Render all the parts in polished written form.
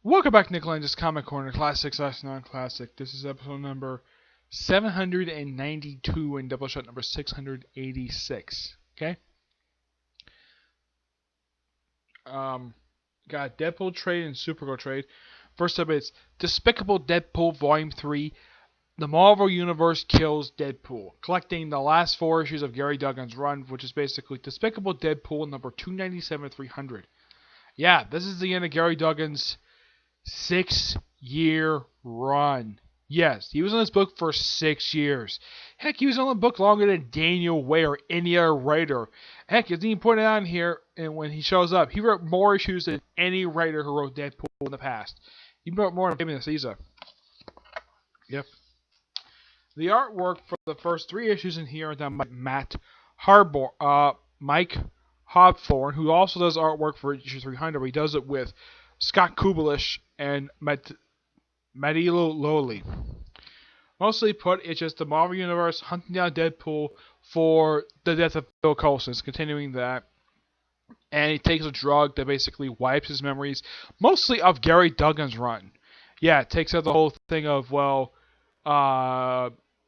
Welcome back to Lenz Comic Corner, Classic / Non-Classic. This is episode number 792 and Doubleshot number 686. Okay? Got Deadpool trade and Supergirl trade. First up is Despicable Deadpool Volume 3. The Marvel Universe kills Deadpool. Collecting the last 4 issues of Gary Duggan's run, which is basically Despicable Deadpool number 297-300. Yeah, this is the end of Gary Duggan's 6-year run. Yes, he was on this book for 6 years. Heck, he was on the book longer than Daniel Way or any other writer. Heck, as he pointed out here, and when he shows up, he wrote more issues than any writer who wrote Deadpool in the past. He wrote more than Caesar. Yep. The artwork for the first 3 issues in here are done by Mike Hobthorne, who also does artwork for issue 300. He does it with Scott Kubelich and Madilo Lowley. Mostly put, it's just the Marvel Universe hunting down Deadpool for the death of Phil Coulson. It's continuing that. And he takes a drug that basically wipes his memories, mostly of Gary Duggan's run. Yeah, it takes out the whole thing of, well,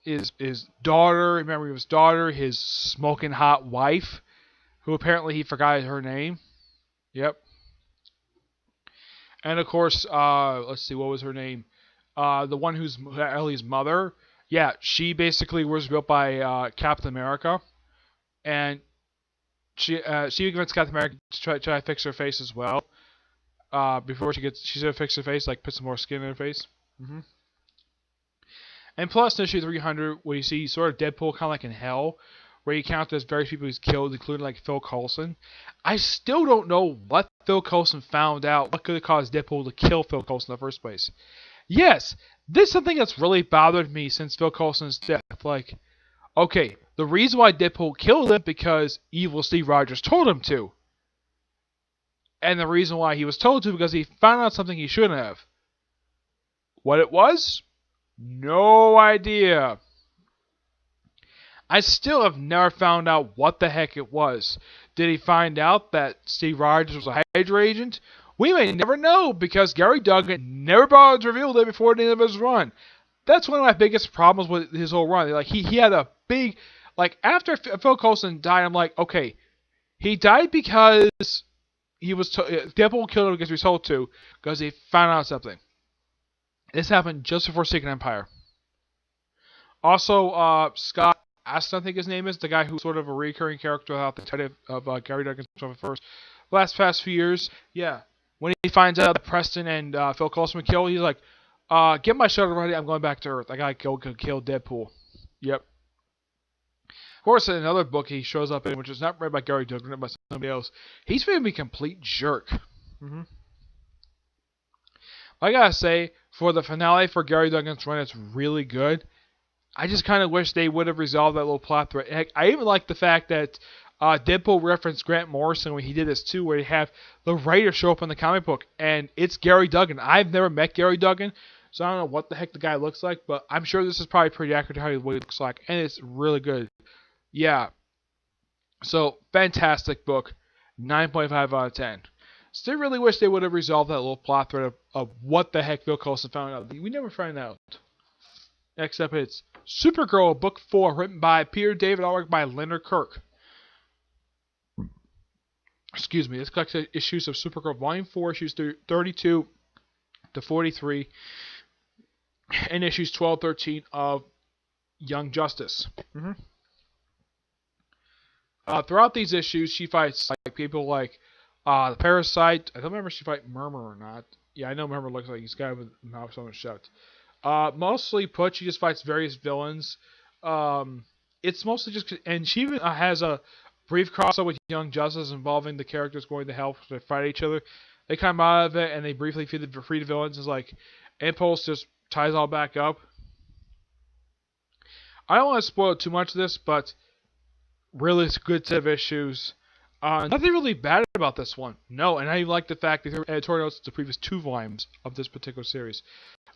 his daughter, in memory of his daughter, his smoking hot wife, who apparently he forgot her name. Yep. And of course, let's see, what was her name? The one who's Ellie's mother. Yeah, she basically was built by Captain America, and she convinced Captain America to try to fix her face as well. Before she's gonna fix her face, like put some more skin in her face. And plus, in issue 300, where you see sort of Deadpool kind of like in hell, where he counts as various people he's killed, including like Phil Coulson. I still don't know what Phil Coulson found out, what could have caused Deadpool to kill Phil Coulson in the first place. Yes, this is something that's really bothered me since Phil Coulson's death. Like, okay, the reason why Deadpool killed him because evil Steve Rogers told him to. And the reason why he was told to because he found out something he shouldn't have. What it was? No idea. I still have never found out what the heck it was. Did he find out that Steve Rogers was a Hydra agent? We may never know because Gary Duggan never bothered to reveal it before the end of his run. That's one of my biggest problems with his whole run. Like he had a big, like after Phil Coulson died, I'm like, okay, he died because he was Deadpool killed him because he was told to because he found out something. This happened just before Secret Empire. Also, Scott Aston, I think his name is, the guy who's sort of a recurring character throughout the title of Gary Duggan's first past few years. Yeah, when he finds out that Preston and Phil Coulson were killed, he's like, get my shuttle ready, I'm going back to Earth. I gotta go kill Deadpool. Yep. Of course, in another book he shows up in, which is not read by Gary Duggan, read by somebody else, he's going to be a complete jerk. I gotta say, for the finale for Gary Duggan's run, it's really good. I just kind of wish they would have resolved that little plot thread. Heck, I even like the fact that Deadpool referenced Grant Morrison when he did this too, where they have the writer show up in the comic book, and it's Gary Duggan. I've never met Gary Duggan, so I don't know what the heck the guy looks like, but I'm sure this is probably pretty accurate to how he looks like, and it's really good. Yeah. So, fantastic book. 9.5 out of 10. Still really wish they would have resolved that little plot thread of what the heck Phil Coulson found out. We never find out. Next up, it's Supergirl Book 4, written by Peter David, artwork by Leonard Kirk. Excuse me. This collects issues of Supergirl Volume 4, issues 32 to 43, and issues 12-13 of Young Justice. Throughout these issues, she fights like people like the Parasite. I don't remember if she fight Murmur or not. Yeah, I know Murmur looks like he's got with mouth so much shut. Mostly put, she just fights various villains. It's mostly just, and she even has a brief crossover with Young Justice involving the characters going to hell to fight each other. They come out of it and they briefly free the villains. It's like Impulse just ties all back up. I don't want to spoil too much of this, but really it's a good set of issues. Nothing really bad about this one. No, and I like the fact that there are editorial notes to the previous 2 volumes of this particular series.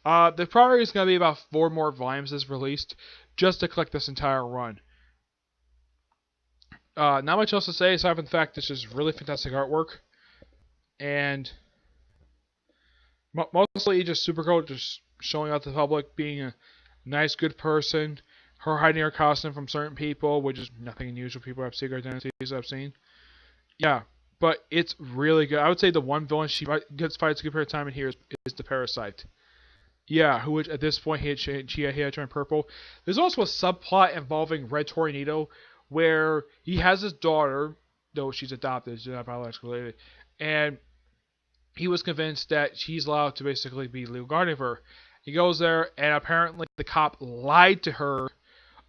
The probably is going to be about 4 more volumes as released, just to collect this entire run. Not much else to say aside from the fact this is really fantastic artwork. And Mostly just Supergirl just showing out to the public, being a nice, good person. Her hiding her costume from certain people, which is nothing unusual. People have secret identities I've seen. Yeah, but it's really good. I would say the one villain she gets fights good period of time in here is the Parasite. Yeah, who at this point he had turned purple. There's also a subplot involving Red Tornado where he has his daughter, though she's adopted, she's not biologically related, and he was convinced that she's allowed to basically be legal guardian of her. He goes there, and apparently the cop lied to her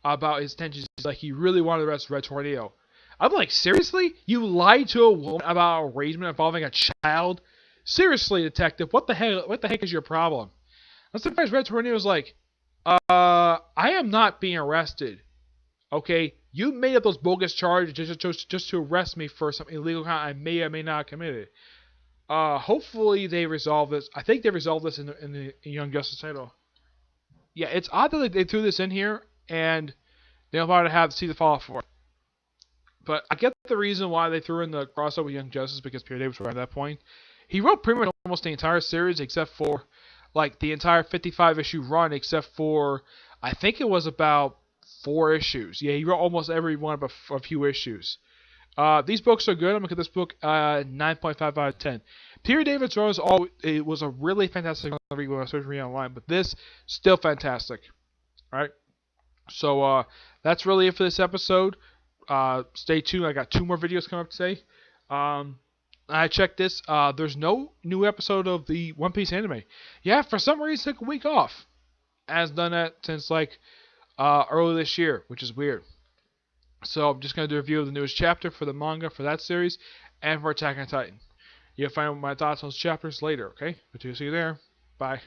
about his intentions. Like, he really wanted to arrest Red Tornado. I'm like, seriously? You lied to a woman about an arrangement involving a child? Seriously, detective, what the heck is your problem? I'm surprised Red Tornado's like, I am not being arrested. Okay? You made up those bogus charges just to arrest me for some illegal crime I may or may not have committed. Hopefully they resolve this. I think they resolved this in the Young Justice title. Yeah, it's odd that they threw this in here and they don't want to have see the fallout for it. But I get the reason why they threw in the crossover with Young Justice because Peter Davis was at that point. He wrote pretty much almost the entire series except for like the entire 55 issue run except for I think it was about 4 issues. Yeah, he wrote almost every one but a few issues. These books are good. I'm going to give this book 9.5 out of 10. Peter David's run it was a really fantastic read when I started reading online, but this, still fantastic. Alright? So, that's really it for this episode. Stay tuned. I got 2 more videos coming up today. I checked this. There's no new episode of the One Piece anime. Yeah, for some reason, I took a week off. Has done that since, like, early this year, which is weird. So I'm just going to do a review of the newest chapter for the manga for that series and for Attack on Titan. You'll find my thoughts on those chapters later, okay? But see you there. Bye.